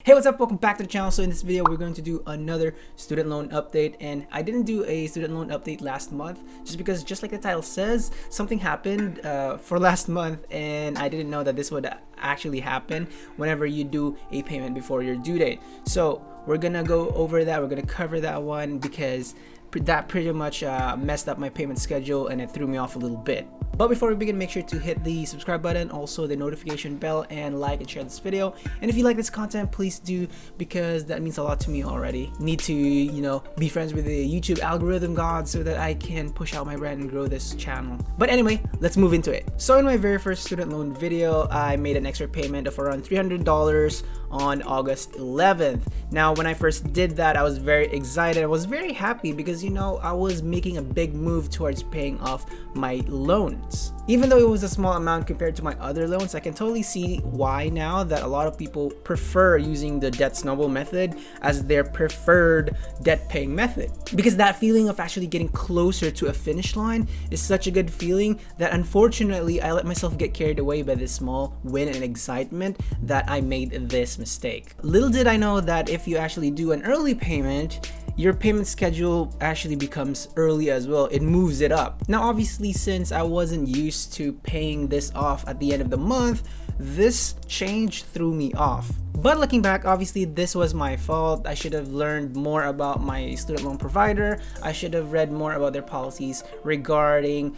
Hey, what's up? Welcome back to the channel. So in this video, we're going to do another student loan update, and I didn't do a student loan update last month just because, just like the title says, something happened for last month, and I didn't know that this would actually happen whenever you do a payment before your due date. So we're gonna go over that. We're gonna cover that one because that pretty much messed up my payment schedule and it threw me off a little bit. But before we begin, make sure to hit the subscribe button, also the notification bell, and like and share this video. And if you like this content, please do, because that means a lot to me already. Need to, be friends with the YouTube algorithm gods so that I can push out my brand and grow this channel. But anyway, let's move into it. So in my very first student loan video, I made an extra payment of around $300 on August 11th. Now, when I first did that, I was very excited. I was very happy because, I was making a big move towards paying off my loans. Even though it was a small amount compared to my other loans, I can totally see why now that a lot of people prefer using the debt snowball method as their preferred debt paying method. Because that feeling of actually getting closer to a finish line is such a good feeling that unfortunately I let myself get carried away by this small win and excitement that I made this mistake. Little did I know that if you actually do an early payment, your payment schedule actually becomes early as well. It moves it up. Now, obviously, since I wasn't used to paying this off at the end of the month, this change threw me off. But looking back, obviously, this was my fault. I should have learned more about my student loan provider. I should have read more about their policies regarding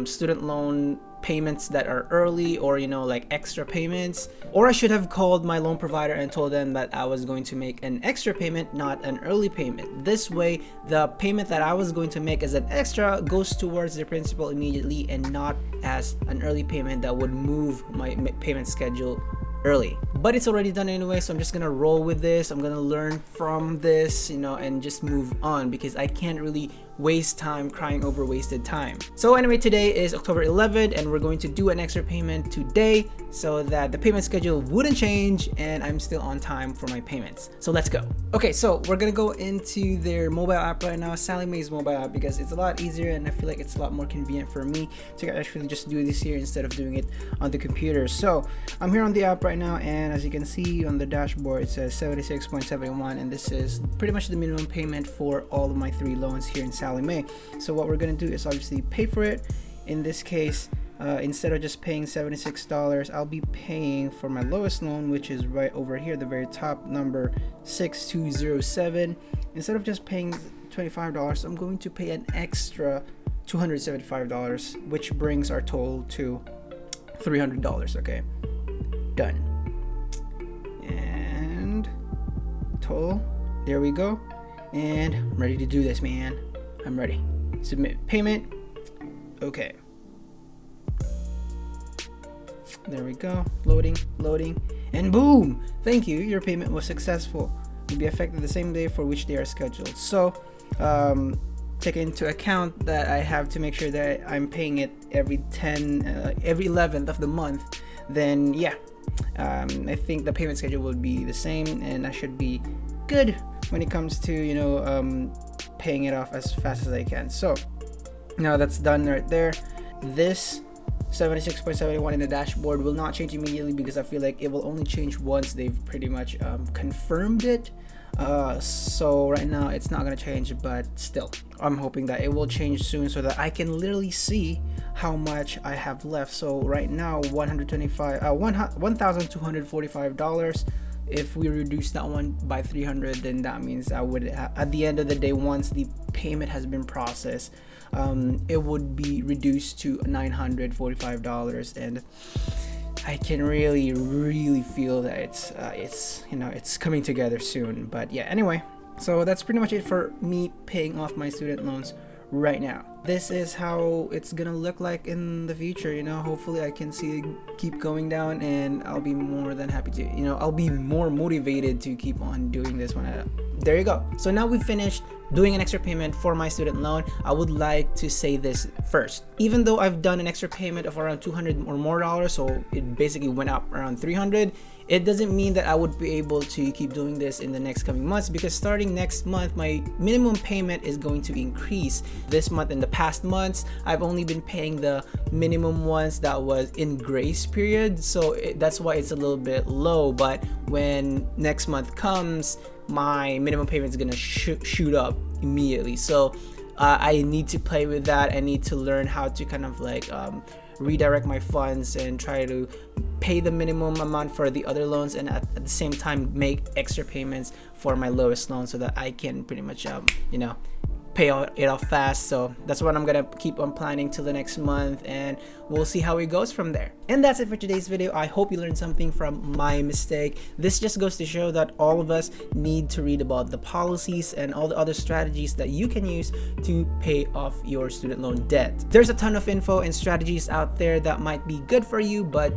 student loan payments that are early, or like extra payments. Or I should have called my loan provider and told them that I was going to make an extra payment, not an early payment. This way, the payment that I was going to make as an extra goes towards the principal immediately and not as an early payment that would move my payment schedule early. But it's already done anyway, so I'm just gonna roll with this. I'm gonna learn from this, and just move on, because I can't really waste time crying over wasted time. So anyway, today is October 11th, and we're going to do an extra payment today so that the payment schedule wouldn't change and I'm still on time for my payments. So let's go. Okay, so we're gonna go into their mobile app right now, Sallie Mae's mobile app, because it's a lot easier and I feel like it's a lot more convenient for me to actually just do this here instead of doing it on the computer. So I'm here on the app right now, and as you can see on the dashboard, it says 76.71, and this is pretty much the minimum payment for all of my 3 loans here in Sallie Mae. So what we're gonna do is obviously pay for it. In this case, instead of just paying $76, I'll be paying for my lowest loan, which is right over here, the very top, number 6207. Instead of just paying $25, I'm going to pay an extra $275, which brings our total to $300. Okay, done. And total, there we go. And I'm ready to do this, man. I'm ready. Submit payment. Okay. There we go. Loading, and boom! Thank you. Your payment was successful. Will be effective the same day for which they are scheduled. So, take into account that I have to make sure that I'm paying it every 11th of the month. Then yeah, I think the payment schedule will be the same, and I should be good when it comes to paying it off as fast as I can. So now that's done right there. This 76.71 in the dashboard will not change immediately because I feel like it will only change once they've pretty much confirmed it. So right now it's not gonna change, but still I'm hoping that it will change soon so that I can literally see how much I have left. So right now $1,245. If we reduce that one by 300, then that means I would at the end of the day, once the payment has been processed, it would be reduced to $945, and I can really feel that it's coming together soon. But yeah, anyway, so that's pretty much it for me paying off my student loans right now. This is how it's gonna look like in the future. Hopefully I can see it keep going down, and I'll be more than happy to, I'll be more motivated to keep on doing this one. There you go. So now we've finished doing an extra payment for my student loan. I would like to say this first. Even though I've done an extra payment of around $200 or more, so it basically went up around $300, it doesn't mean that I would be able to keep doing this in the next coming months, because starting next month, my minimum payment is going to increase. This month and the past months, I've only been paying the minimum ones that was in grace period, so that's why it's a little bit low. But when next month comes, my minimum payment is gonna shoot up immediately. So I need to play with that. I need to learn how to kind of like redirect my funds and try to pay the minimum amount for the other loans, and at the same time make extra payments for my lowest loan so that I can pretty much you know, pay it off fast. So that's what I'm gonna keep on planning till the next month, and we'll see how it goes from there. And that's it for today's video. I hope you learned something from my mistake. This just goes to show that all of us need to read about the policies and all the other strategies that you can use to pay off your student loan debt. There's a ton of info and strategies out there that might be good for you, but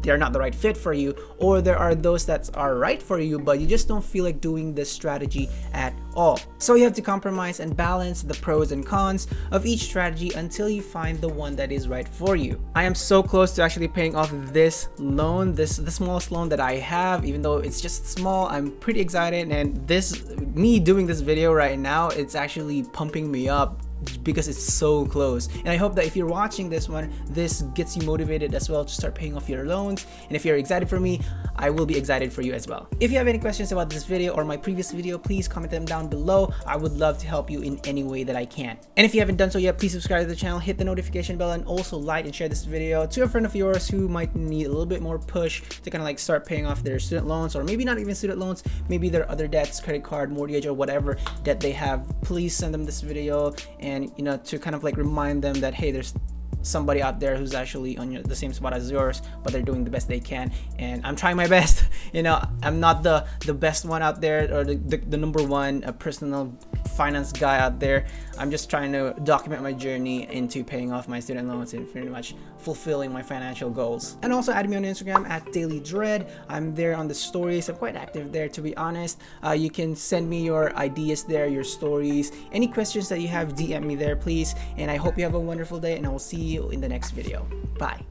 they're not the right fit for you, or there are those that are right for you but you just don't feel like doing this strategy at all. So you have to compromise and balance the pros and cons of each strategy until you find the one that is right for you. I am so close to actually paying off this loan, the smallest loan that I have. Even though it's just small, I'm pretty excited, and me doing this video right now, it's actually pumping me up because it's so close. And I hope that if you're watching this one, this gets you motivated as well to start paying off your loans. And if you're excited for me, I will be excited for you as well. If you have any questions about this video or my previous video, please comment them down below. I would love to help you in any way that I can. And if you haven't done so yet, please subscribe to the channel, hit the notification bell, and also like and share this video to a friend of yours who might need a little bit more push to kind of like start paying off their student loans, or maybe not even student loans, maybe their other debts, credit card, mortgage, or whatever debt they have. Please send them this video, and you know, to kind of like remind them that hey, there's somebody out there who's actually on the same spot as yours, but they're doing the best they can, and I'm trying my best. You know, I'm not the best one out there, or the number one personal finance guy out there. I'm just trying to document my journey into paying off my student loans and pretty much fulfilling my financial goals. And also add me on Instagram at Daily Dredd. I'm there on the stories. I'm quite active there, to be honest. You can send me your ideas there, your stories, any questions that you have, DM me there please. And I hope you have a wonderful day, and I will see you in the next video. Bye.